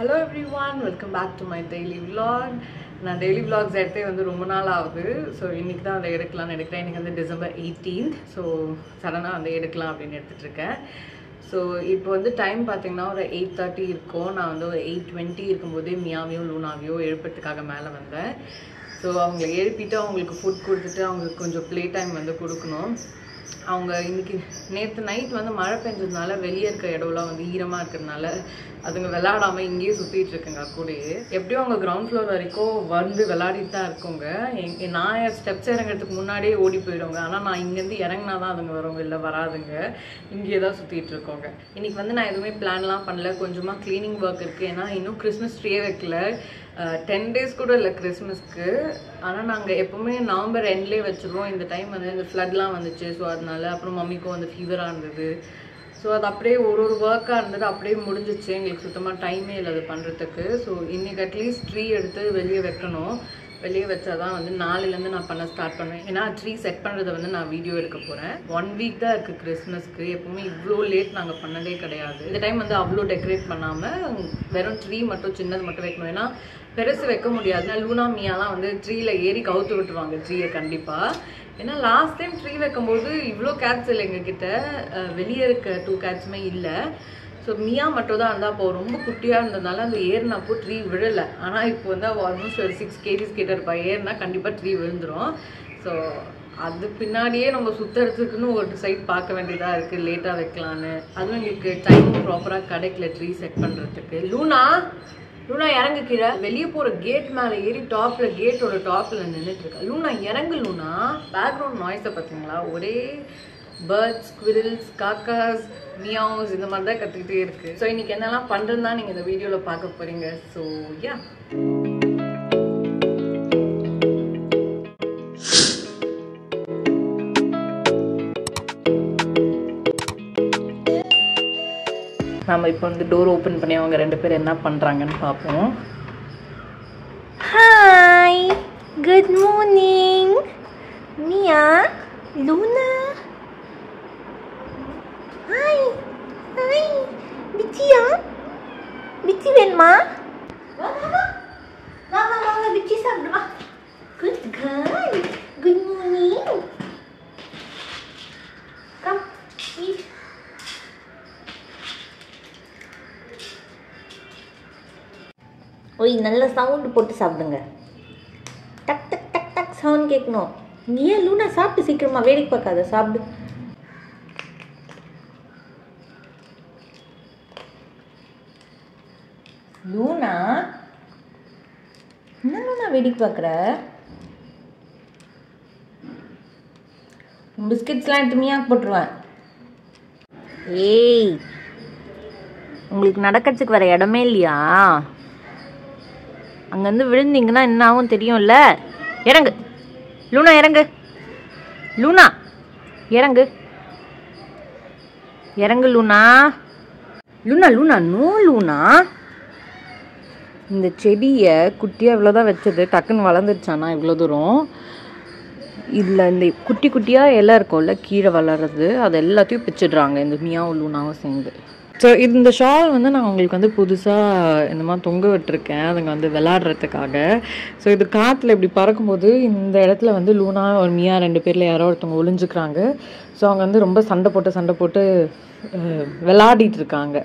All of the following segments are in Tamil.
Hello everyone, welcome back to my daily vlog. நான் daily vlogs எடுத்தே வந்து ரொம்ப நாள் ஆகுது. ஸோ இன்றைக்கி தான் அதை எடுக்கலாம்னு எடுக்கிறேன். இன்றைக்கி வந்து December 18th. ஸோ சடனாக வந்து எடுக்கலாம் அப்படின்னு எடுத்துகிட்ருக்கேன். ஸோ இப்போ வந்து டைம் பார்த்திங்கன்னா ஒரு 8:30 இருக்கும். நான் வந்து ஒரு 8:20 இருக்கும்போதே மியாவையும் லூனாவையோ எழுப்புறதுக்காக மேலே வந்தேன். ஸோ அவங்கள எழுப்பிட்டு அவங்களுக்கு ஃபுட் கொடுத்துட்டு அவங்களுக்கு கொஞ்சம் ப்ளே டைம் வந்து கொடுக்கணும். அவங்க இன்றைக்கி நேற்று நைட் வந்து மழை பெஞ்சதுனால வெளியே இருக்க இடம்லாம் வந்து ஈரமாக இருக்கிறதுனால அதுங்க விளையாடாமல் இங்கேயே சுற்றிட்டு இருக்குங்க கூடயே. எப்படியும் அவங்க கிரவுண்ட் ஃப்ளோர் வரைக்கும் வந்து விளையாடிட்டு தான் இருக்குங்க. நான் ஸ்டெப்ஸ் இறங்கிறதுக்கு முன்னாடியே ஓடி போயிடுவாங்க. ஆனால் நான் இங்கேருந்து இறங்கினா தான் அதுங்க வருவாங்க, இல்லை வராதுங்க. இங்கேயே தான் சுற்றிட்டு இருக்கோங்க. இன்றைக்கி வந்து நான் எதுவுமே பிளான்லாம் பண்ணல. கொஞ்சமாக க்ளீனிங் ஒர்க் இருக்குது. ஏன்னா இன்னும் கிறிஸ்மஸ் ட்ரீயே வைக்கல. 10 days கூட இல்லை கிறிஸ்மஸ்க்கு. ஆனால் நாங்கள் எப்போவுமே நவம்பர் எண்ட்லேயே வச்சுருவோம். இந்த டைம் வந்து இந்த ஃப்ளட்லாம் வந்துச்சு. ஸோ அதனால அப்புறம் மம்மிக்கும் வந்து ஃபீவராக இருந்தது. ஸோ அது அப்படியே ஒரு ஒர்க்காக இருந்தது. அப்படியே முடிஞ்சிச்சு. எங்களுக்கு சுத்தமாக டைமே இல்லை அது பண்ணுறதுக்கு. ஸோ இன்றைக்கி அட்லீஸ்ட் ட்ரீ எடுத்து வெளியே வைக்கணும். வெளியே வச்சா தான் வந்து நாளையிலேருந்து நான் பண்ண ஸ்டார்ட் பண்ணுவேன். ஏன்னா ட்ரீ செட் பண்ணுறதை வந்து நான் வீடியோ எடுக்க போகிறேன். 1 week தான் இருக்குது கிறிஸ்மஸ்க்கு. எப்போவுமே இவ்வளோ லேட் நாங்கள் பண்ணதே கிடையாது. இந்த டைம் வந்து அவ்வளோ டெக்கரேட் பண்ணாமல் வெறும் ட்ரீ மட்டும் சின்னது மட்டும் வைக்கணும். ஏன்னா பெருசு வைக்க முடியாதுன்னா லூனா மியாலாம் வந்து ட்ரீயில் ஏறி கவுத்து விட்டுருவாங்க ட்ரீயை கண்டிப்பாக. ஏன்னா லாஸ்ட் டைம் ட்ரீ வைக்கும்போது இவ்வளோ கேட்ஸ் இல்லை எங்ககிட்ட. வெளியே இருக்க 2 cats இல்லை. ஸோ மியா மட்டும் தான் இருந்தால் அப்போ ரொம்ப குட்டியாக இருந்ததுனால அந்த ஏறினப்போ ட்ரீ விழலை. ஆனால் இப்போ வந்து ஆல்மோஸ்ட் ஒரு 6 kg கிட்ட இருப்பா. ஏறினா கண்டிப்பாக ட்ரீ விழுந்துடும். ஸோ அது பின்னாடியே நம்ம சுற்றுறதுக்குன்னு ஒரு சைட் பார்க்க வேண்டியதாக இருக்குது. லேட்டாக வைக்கலான்னு. அதுவும் எங்களுக்கு டைம் ப்ராப்பராக கிடைக்கல ட்ரீ செட் பண்ணுறதுக்கு. லூனா இறங்கு கீழே. வெளியே போகிற கேட் மேலே ஏறி கேட்டோட டாப்பில் நின்றுட்டு இருக்கா. லூனா இறங்கு. லூனா பேக்ரவுண்ட் நாய்ஸை பார்த்தீங்களா? ஒரே பேர்ட்ஸ், ஸ்குவிரல்ஸ், காக்காஸ், மியாவ்ஸ் இந்த மாதிரி தான் கற்றுக்கிட்டே இருக்குது. ஸோ இன்றைக்கி என்னெல்லாம் பண்ணுறதுன்னு தான் நீங்கள் இந்த வீடியோவில் பார்க்க போகிறீங்க. ஸோ யா, நம்ம இப்போ வந்து டோர் ஓப்பன் பண்ணி அவங்க 2 பேர் என்ன பண்ணுறாங்கன்னு பார்ப்போம். ஹாய், குட் மார்னிங் மியா, லூனா. ஹாய் ஹாய், பிச்சியா, பிச்சி வேணுமா? வாங்க பிச்சி சாப்பிடுவா. Good girl, good morning. Come eat. ஓய், நல்ல சவுண்டு போட்டு சாப்பிடுங்க. டக் டக் டக் டக் சவுண்ட் கேட்கணும். நீ ஏன் லூனா சாப்பிட்டு சீக்கிரமா வேடிக்கை பார்க்காத, சாப்பிடு. லூனா, என்ன லூனா வேடிக்கை பார்க்குற? பிஸ்கெட்ஸ்லாம் எடுத்து மியாக்கு போட்டுருவேன். ஏய், உங்களுக்கு நடக்கிறதுக்கு வேற இடமே இல்லையா? அங்கேருந்து விழுந்தீங்கன்னா என்ன ஆகும் தெரியும்ல. இறங்கு லூனா, இறங்கு லூனா, இறங்கு இறங்கு லூனா. லூனா லூனா நோ லூனா. இந்த செடியை குட்டியாக இவ்வளோதான் வச்சது, டக்குன்னு வளர்ந்துருச்சானா இவ்வளோ தூரம். இதில் இந்த குட்டி குட்டியாக இலை இருக்கும்ல கீழே வளர்றது, அது எல்லாத்தையும் பிச்சிடுறாங்க இந்த மியாவும் லூனாவும் சேர்ந்து. ஸோ இந்த ஷால் வந்து நான் உங்களுக்கு வந்து புதுசாக இந்த மாதிரி தொங்க விட்டுருக்கேன் அதுங்க வந்து விளாட்றதுக்காக. ஸோ இது காற்றுல இப்படி பறக்கும்போது இந்த இடத்துல வந்து லூனா ஒரு மியா 2 பேரில் யாரோ ஒருத்தவங்க ஒளிஞ்சுக்கிறாங்க. ஸோ அவங்க வந்து ரொம்ப சண்டை போட்டு விளாடிட்டு இருக்காங்க.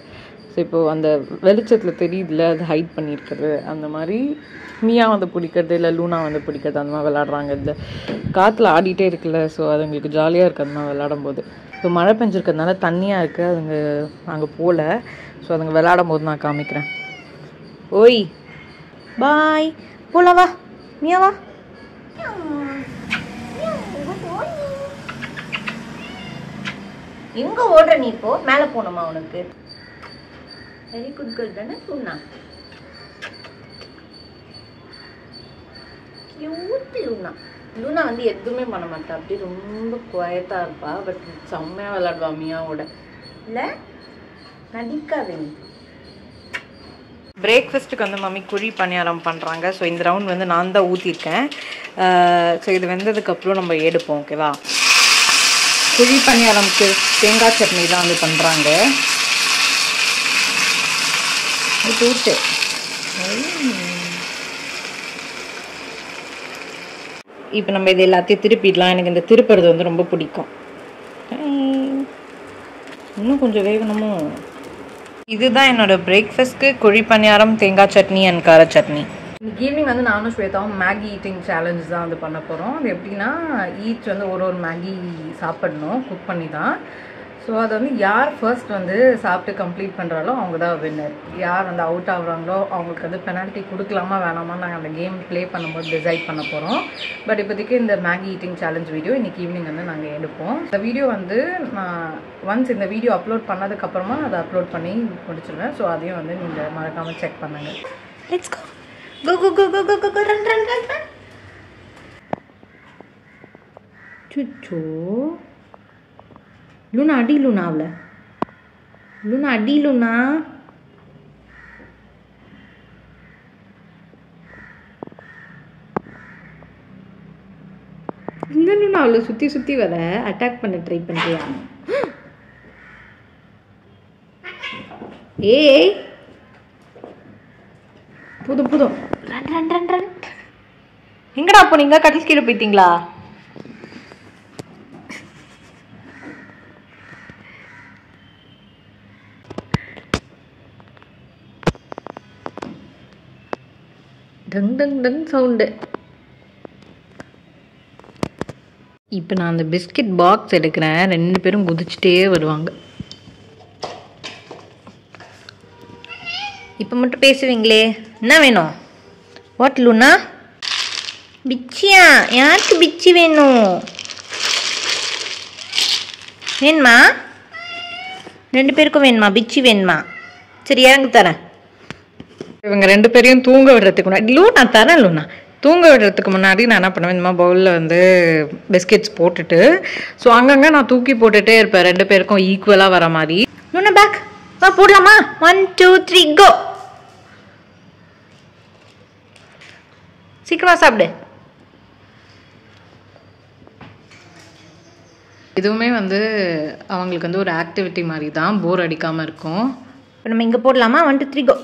ஸோ இப்போது அந்த வெளிச்சத்தில் தெரியுதுல, அது ஹைட் பண்ணியிருக்குது. அந்த மாதிரி மியா வந்து பிடிக்கிறது இல்லை லூனா வந்து பிடிக்கிறது, அந்த மாதிரி விளாட்றாங்க. இந்த காற்றுல ஆடிட்டே இருக்குல்ல, ஸோ அது எங்களுக்கு ஜாலியாக இருக்குது அந்த மாதிரி விளாடும் போது. ஸோ மழை பெஞ்சிருக்கிறதுனால தண்ணியாக இருக்குது. அதுங்க அங்கே போகல. ஸோ அதுங்க விளாடும் போது நான் காமிக்கிறேன். ஓய் பாய், போலாம் வா மியாவா. எங்கே ஓடுற நீ? இப்போ மேலே போகணுமா உனக்கு? வெரி குட் கேர்ள் தானே லூனா. கியூட் லூனா. லூனா வந்து எதுவுமே பண்ண மாட்டா, அப்படி ரொம்ப குவைட்டாக இருப்பா. பட் செம்மையாக விளாடுவா மியாவோட. இல்லை நடிக்காது. பிரேக்ஃபாஸ்ட்டுக்கு வந்து மம்மி குழி பணியாரம் பண்ணுறாங்க. ஸோ இந்த ரவுண்ட் வந்து நான் தான் ஊற்றிருக்கேன். ஸோ இது வெந்ததுக்கப்புறம் நம்ம எடுப்போம். ஓகேவா? குழி பணியாரம்க்கு தேங்காய் சட்னி தான் வந்து பண்ணுறாங்க. ஊட்டு இப்போ நம்ம இது எல்லாத்தையும் திருப்பிடலாம். எனக்கு இந்த திருப்புறது வந்து ரொம்ப பிடிக்கும். இன்னும் கொஞ்சம் வேகணுமோ. இதுதான் என்னோட பிரேக்ஃபாஸ்ட்க்கு குழி பணியாரம், தேங்காய் சட்னி அண்ட் கார சட்னி. இன்னைக்கு ஈவினிங் வந்து நானும் ஸ்வேதாவும் மேகி ஈட்டிங் சேலஞ்ச் தான் வந்து பண்ண போகிறோம். அது எப்படின்னா ஈச் வந்து ஒரு மேகி சாப்பிடணும், குக் பண்ணி தான். ஸோ அதை வந்து யார் ஃபர்ஸ்ட் வந்து சாப்பிட்டு கம்ப்ளீட் பண்ணுறாலோ அவங்க தான் வின்னர். யார் வந்து அவுட் ஆகுறாங்களோ அவங்களுக்கு வந்து பெனால்ட்டி கொடுக்கலாமா வேணாமா நாங்கள் அந்த கேம் ப்ளே பண்ணும்போது டிசைட் பண்ண போகிறோம். பட் இப்போதைக்கு இந்த மேகி ஈட்டிங் சேலஞ்ச் வீடியோ இன்றைக்கி ஈவினிங் வந்து நாங்கள் எடுப்போம். இந்த வீடியோ வந்து நான் ஒன்ஸ் இந்த வீடியோ அப்லோட் பண்ணதுக்கப்புறமா அதை அப்லோட் பண்ணி முடிச்சிடுவேன். ஸோ அதையும் வந்து நீங்கள் மறக்காமல் செக் பண்ணுங்கள். Let's go. Go, go, go, go, go, go, go, run, run, run, run. Chuchu. Luna, adi Luna avla. Luna, adi Luna. இந்த Luna avla சுத்தி சுத்தி வர அட்டாக் பண்ண ட்ரை பண்றியா? ஏய் புதும் புதும் ரன் ரன் ரன் ரன். எங்கடா போனீங்க? கட்டில் கீழே போயிட்டீங்களா? Tongue tongue tongue sound. இப்போ நான் அந்த பிஸ்கட் பாக்ஸ் எடுக்கிறேன். 2 பேரும் குதிச்சுட்டே வருவாங்க. இப்போ மட்டும் பேசுவீங்களே, என்ன வேணும்? வாட் லூனா? பிச்சியா? யாருக்கு பிச்சி வேணும்? வேணுமா? 2 பேருக்கும் வேணுமா? பிச்சி வேணுமா? சரி இறங்க தரேன். இவங்க 2 பேரையும் தூங்க விடுறதுக்கு முன்னாடி லூனா தரேன். லூனா தூங்க விடுறதுக்கு முன்னாடி நான் என்ன பண்ணுவேன், இந்த மாதிரி பவுலில் வந்து பிஸ்கெட்ஸ் போட்டுட்டு ஸோ அங்கங்கே நான் தூக்கி போட்டுகிட்டே இருப்பேன் 2 பேருக்கும் ஈக்குவலாக வர மாதிரி. லூனா பேக் வா போடலாமா? 1 2 3 கோ. சீக்கிரமா சாப்பிடு. இதுவுமே வந்து அவங்களுக்கு வந்து ஒரு ஆக்டிவிட்டி மாதிரி தான், போர் அடிக்காமல் இருக்கும். இப்போ நம்ம இங்கே போடலாமா? 1 2 3 கோ.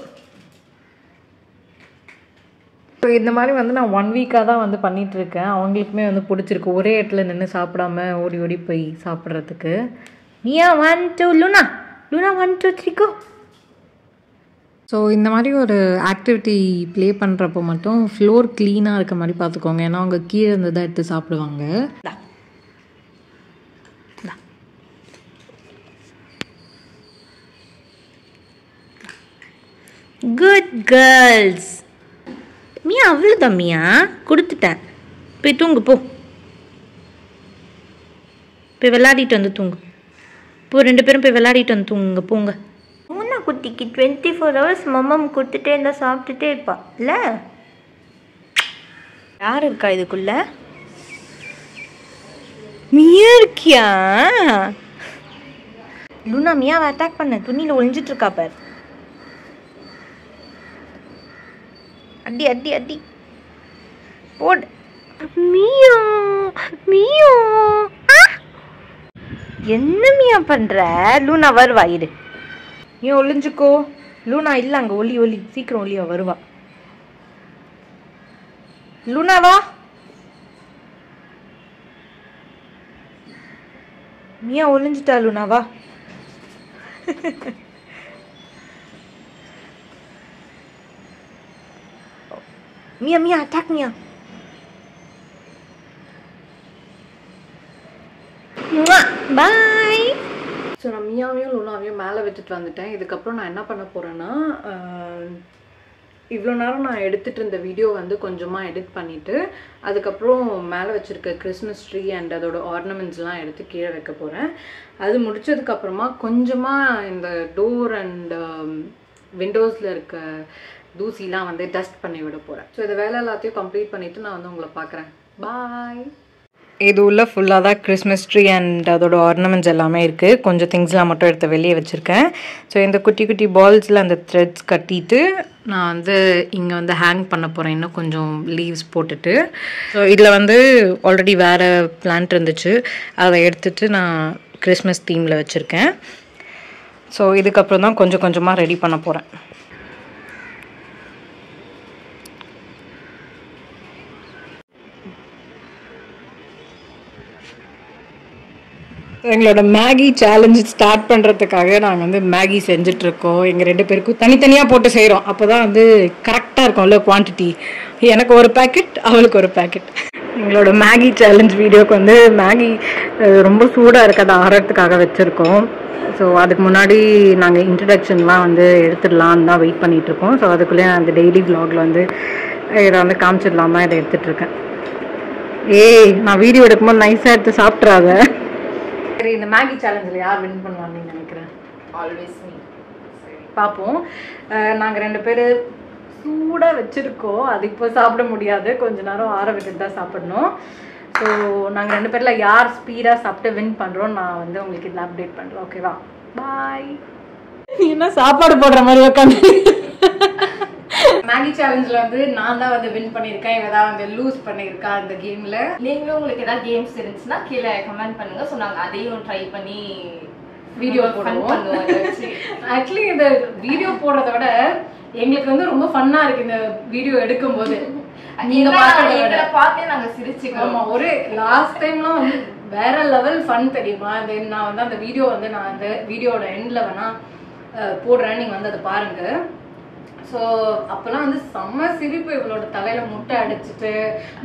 ஸோ இந்த மாதிரி வந்து நான் 1 வீக்காக தான் வந்து பண்ணிகிட்ருக்கேன். அவங்களுக்குமே வந்து பிடிச்சிருக்கு ஒரே இடத்துல நின்று சாப்பிடாம ஓடி ஓடி போய் சாப்பிட்றதுக்கு. மியா 1 2 லூனா லூனா 1 2 3 கோ. ஸோ இந்த மாதிரி ஒரு ஆக்டிவிட்டி ப்ளே பண்ணுறப்போ மட்டும் ஃப்ளோர் க்ளீனாக இருக்க மாதிரி பார்த்துக்கோங்க. ஏன்னா அவங்க கீழே இருந்து தான் எடுத்து சாப்பிடுவாங்க. Good girls. மியா அவ்வளோதான் மியா, கொடுத்துட்டேன். போய் தூங்கு போ. போய் விளையாடிட்டு வந்து தூங்கு போ. 2 பேரும் போய் விளையாடிட்டு வந்து தூங்குங்க போங்க. மூணா குட்டிக்கு 24 hours மம்மம் கொடுத்துட்டே இருந்தால் சாப்பிட்டுட்டே இருப்பா இல்லை? யார் இருக்கா இதுக்குள்ள? மியா இருக்கியா? லூனா மியாவை அட்டாக் பண்ண துணியில் ஒழிஞ்சிட்டு இருக்கா பார். அடி அடி அடி போடு. மியா மியா என்ன மியா பண்ற? லூனா வருவா இரு. ஏன் ஒளிஞ்சுக்கோ. லூனா இல்லை அங்கே ஒலி ஒலி சீக்கிரம் ஒலியா வருவா. லூனாவா? மியா ஒளிஞ்சிட்டா. லூனாவா? மியா மியா அட்டாக் மியா. பாய். ஸோ நான் மியாவையும் லூனாவையும் மேலே விட்டுட்டு வந்துட்டேன். இதுக்கப்புறம் நான் என்ன பண்ண போகிறேன்னா, இவ்வளோ நேரம் நான் எடுத்துகிட்டு இருந்த வீடியோ வந்து கொஞ்சமாக எடிட் பண்ணிவிட்டு அதுக்கப்புறம் மேலே வச்சுருக்க கிறிஸ்மஸ் ட்ரீ அண்ட் அதோட ஆர்னமெண்ட்ஸ்லாம் எடுத்து கீழே வைக்க போகிறேன். அது முடித்ததுக்கப்புறமா கொஞ்சமாக இந்த டோர் அண்ட் விண்டோஸில் இருக்க தூசிலாம் வந்து டஸ்ட் பண்ணி விட போகிறேன். ஸோ இந்த வேலை எல்லாத்தையும் கம்ப்ளீட் பண்ணிவிட்டு நான் வந்து உங்களை பார்க்குறேன். பாய். இது உள்ள ஃபுல்லாக தான் கிறிஸ்மஸ் ட்ரீ அண்ட் அதோட ஆர்னமெண்ட்ஸ் எல்லாமே இருக்குது. கொஞ்சம் திங்ஸ்லாம் மட்டும் எடுத்து வெளியே வச்சுருக்கேன். ஸோ இந்த குட்டி குட்டி பால்ஸில் அந்த த்ரெட்ஸ் கட்டிட்டு நான் வந்து இங்கே வந்து ஹேங் பண்ண போகிறேன். இன்னும் கொஞ்சம் லீவ்ஸ் போட்டுட்டு. ஸோ இதில் வந்து ஆல்ரெடி வேறு பிளான்ட் இருந்துச்சு, அதை எடுத்துகிட்டு நான் கிறிஸ்மஸ் தீமில் வச்சுருக்கேன். ஸோ இதுக்கப்புறம் தான் கொஞ்சம் கொஞ்சமாக ரெடி பண்ண போகிறேன். எங்களோட மேகி சேலஞ்ச் ஸ்டார்ட் பண்ணுறதுக்காக நாங்கள் வந்து மேகி செஞ்சிட்ருக்கோம். எங்கள் 2 பேருக்கும் தனித்தனியாக போட்டு செய்கிறோம். அப்போ தான் வந்து கரெக்டாக இருக்கும்ல குவான்டிட்டி. எனக்கு ஒரு பேக்கெட், அவளுக்கு ஒரு பேக்கெட். எங்களோட மேகி சேலஞ்ச் வீடியோக்கு வந்து மேகி ரொம்ப சூடாக இருக்கிறத ஆறதுக்காக வச்சுருக்கோம். ஸோ அதுக்கு முன்னாடி நாங்கள் இன்ட்ரடக்ஷன்லாம் வந்து எடுத்துடலான்னு தான் வெயிட் பண்ணிகிட்ருக்கோம். ஸோ அதுக்குள்ளேயே அந்த டெய்லி வ்ளாகில் வந்து இதை வந்து காமிச்சிடலாம் தான் இதை எடுத்துகிட்ருக்கேன். ஏய், நான் வீடியோ எடுக்கும்போது நைஸாக எடுத்து சாப்பிட்றாத. சரி, இந்த மேகி சேலஞ்சில் யார் வின் பண்ணுவாங்கன்னு நினைக்கிறேன்? Always me. பார்ப்போம். நாங்கள் 2 பேர் சூடாக வச்சுருக்கோம். அது இப்போ சாப்பிட முடியாது, கொஞ்ச நேரம் ஆற விட்டுட்டு தான் சாப்பிடணும். ஸோ நாங்கள் 2 பேரில் யார் ஸ்பீடாக சாப்பிட்டு வின் பண்ணுறோம் நான் வந்து உங்களுக்கு இதில் அப்டேட் பண்ணுறோம். ஓகேவா? பாய். நீ என்ன சாப்பாடு போடுற மாதிரி உட்காந்து மேகி சேலஞ்சில் வந்து நான் தான் வந்து வின் பண்ணியிருக்கேன். இவ தான் வந்து லூஸ் பண்ணியிருக்கா இந்த கேமில். நீங்களும் உங்களுக்கு ஏதாவது கேம்ஸ் இருந்துச்சுன்னா கீழே கமெண்ட் பண்ணுங்க. ஸோ நாங்கள் அதையும் ட்ரை பண்ணி வீடியோ பண்ணுவோம். ஆக்சுவலி இந்த வீடியோ போடுறத விட எங்களுக்கு வந்து ரொம்ப ஃபன்னா இருக்கு இந்த வீடியோ எடுக்கும் போது. நீங்க பார்த்தே நாங்க சிரிச்சுக்கிறோம். ஒரு லாஸ்ட் டைம்லாம் வந்து வேற லெவல் ஃபன் தெரியுமா? தென் நான் வந்து அந்த வீடியோ வந்து நான் அந்த வீடியோட எண்ட்ல வேணா போடுறேன், நீங்க வந்து அதை பாருங்க. ஸோ அப்போல்லாம் வந்து செம்ம சிரிப்பு. இவளோட தலையில முட்டை அடிச்சுட்டு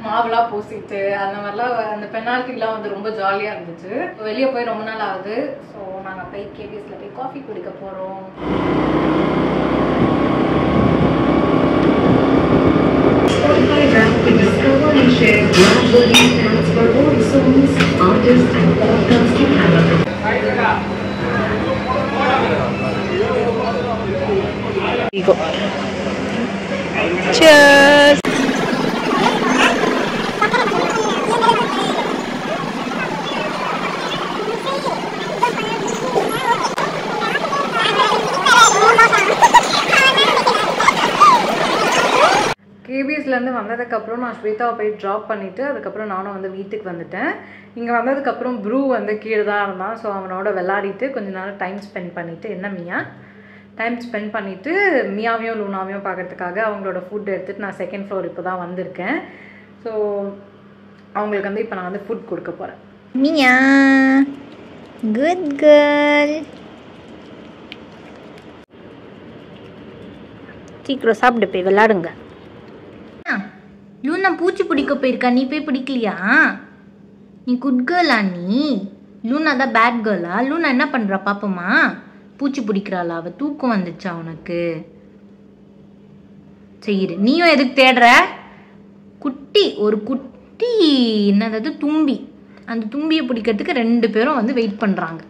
மாவுலாம் பூசிட்டு அந்த மாதிரிலாம் அந்த பெனால்ட்டிலாம் வந்து ரொம்ப ஜாலியாக இருந்துச்சு. வெளியே போய் ரொம்ப நாள் ஆகுது. ஸோ நாங்கள் போய் கேபிஎஸ்ல போய் காஃபி குடிக்க போகிறோம். Cheers. கேபிஎஸ்லேருந்து வந்ததுக்கப்புறம் நான் ஸ்வேதாவை போய் ட்ராப் பண்ணிவிட்டு அதுக்கப்புறம் நானும் வந்து வீட்டுக்கு வந்துட்டேன். இங்கே வந்ததுக்கப்புறம் ப்ரூ வந்து கீழே தான் இருந்தான். ஸோ அவனோட விளையாடிட்டு கொஞ்ச நேரம் டைம் ஸ்பெண்ட் பண்ணிவிட்டு என்ன மியா டைம் ஸ்பெண்ட் பண்ணிவிட்டு மியாவையும் லூனாவையும் பார்க்கறதுக்காக அவங்களோட ஃபுட் எடுத்துகிட்டு நான் 2nd ஃப்ளோர் இப்போ தான் வந்திருக்கேன். ஸோ அவங்களுக்கு வந்து இப்போ நான் வந்து ஃபுட் கொடுக்க போகிறேன். மியா குட் கேர்ள், சீக்கிரம் சாப்பிட்டு போய் விளையாடுங்க. லூனா பூச்சி பிடிக்க போயிருக்கா, நீ போய் பிடிக்கலையா? நீ குட் கேர்ளா? நீ லூனா தான் பேட் கேர்ளா? லூனா என்ன பண்ணுறா பாப்போமா? பூச்சி பிடிக்கிறாளா? அவள் தூக்கம் வந்துச்சா உனக்கு? சரி, நீயும் எதுக்கு தேடுற? குட்டி ஒரு குட்டி என்னது தும்பி, அந்த தும்பியை பிடிக்கிறதுக்கு 2 பேரும் வந்து வெயிட் பண்ணுறாங்க.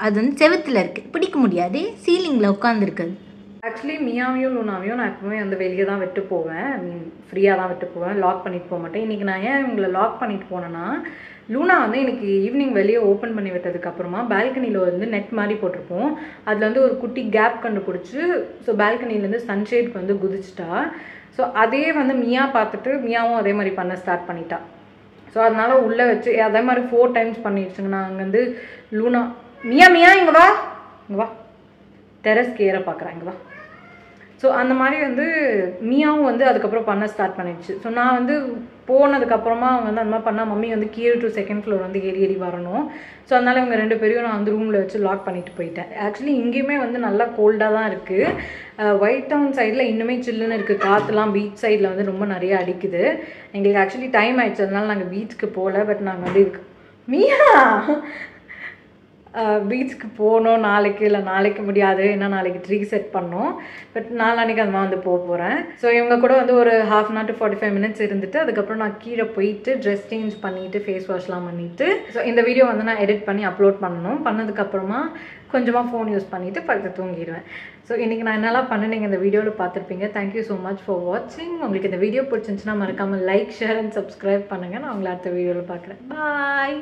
அது வந்து செவுத்தில் இருக்குது, பிடிக்க முடியாது, சீலிங்கில் உட்காந்துருக்குது. ஆக்சுவலி மியாவையும் லூனாவையும் நான் எப்பவுமே வந்து வெளியே தான் விட்டு போவேன். ஐ மீன் ஃப்ரீயாக தான் விட்டு போவேன், லாக் பண்ணிட்டு போக மாட்டேன். இன்றைக்கி நான் ஏன் இவங்களை லாக் பண்ணிட்டு போனேன்னா, லூனா வந்து இன்றைக்கி ஈவினிங் வெளியே ஓப்பன் பண்ணி விட்டதுக்கப்புறமா பால்கனியில் வந்து நெட் மாதிரி போட்டிருப்போம். அதில் வந்து ஒரு குட்டி கேப் கண்டுபிடிச்சி ஸோ பால்கனிலேருந்து சன்ஷேட்க்கு வந்து குதிச்சிட்டா. ஸோ அதே வந்து மியா பார்த்துட்டு மியாவும் அதே மாதிரி பண்ண ஸ்டார்ட் பண்ணிட்டா. ஸோ அதனால் உள்ளே வச்சு அதே மாதிரி 4 டைம்ஸ் பண்ணிடுச்சுங்க. நான் அங்கே வந்து லூனா மியா மியா இங்கே வா, இங்கே வா, டெரஸ்க்கு ஏற பார்க்குறேன், இங்கே வா. ஸோ அந்த மாதிரி வந்து மியாவும் வந்து அதுக்கப்புறம் பண்ண ஸ்டார்ட் பண்ணிடுச்சு. ஸோ நான் வந்து போனதுக்கப்புறமா அவங்க வந்து அந்த மாதிரி பண்ணால் மம்மி வந்து கீழே டு 2nd ஃப்ளோர் வந்து ஏறி வரணும். ஸோ அதனால் இவங்க 2 பேரையும் நான் வந்து ரூமில் வச்சு லாக் பண்ணிட்டு போயிட்டேன். ஆக்சுவலி இங்கேயுமே வந்து நல்லா கோல்டாக தான் இருக்குது. ஒயிட் டவுன் சைடில் இன்னுமே சில்லுன்னு இருக்குது. காற்றுலாம் பீச் சைடில் வந்து ரொம்ப நிறைய அடிக்குது. எங்களுக்கு ஆக்சுவலி டைம் ஆயிடுச்சு, அதனால நாங்கள் பீச்சுக்கு போகல. பட் நாங்கள் வந்து மியா பீச்சுக்கு போகணும் நாளைக்கு, இல்லை நாளைக்கு முடியாது, ஏன்னா நாளைக்கு ட்ரீ செட் பண்ணோம். பட் நாளைக்கு அந்த மாதிரி வந்து போகிறேன். ஸோ இவங்க கூட வந்து ஒரு 1/2 hour to 45 minutes இருந்துட்டு அதுக்கப்புறம் நான் கீழே போயிட்டு ட்ரெஸ் சேஞ்ச் பண்ணிவிட்டு ஃபேஸ் வாஷ்லாம் பண்ணிவிட்டு ஸோ இந்த வீடியோ வந்து நான் எடிட் பண்ணி அப்லோட் பண்ணணும். பண்ணதுக்கப்புறமா கொஞ்சமாக ஃபோன் யூஸ் பண்ணிவிட்டு படுத்து தூங்கிடுவேன். ஸோ இன்றைக்கி நான் என்னெல்லாம் பண்ணேன் நீங்கள் இந்த வீடியோவில் பார்த்துருப்பீங்க. தேங்க்யூ ஸோ மச் ஃபார் வாட்சிங். உங்களுக்கு இந்த வீடியோ பிடிச்சிருந்துச்சுன்னா மறக்காமல் லைக், ஷேர் அண்ட் சப்ஸ்கிரைப் பண்ணுங்கள். நான் உங்களை அடுத்த வீடியோவில் பார்க்குறேன். பாய்.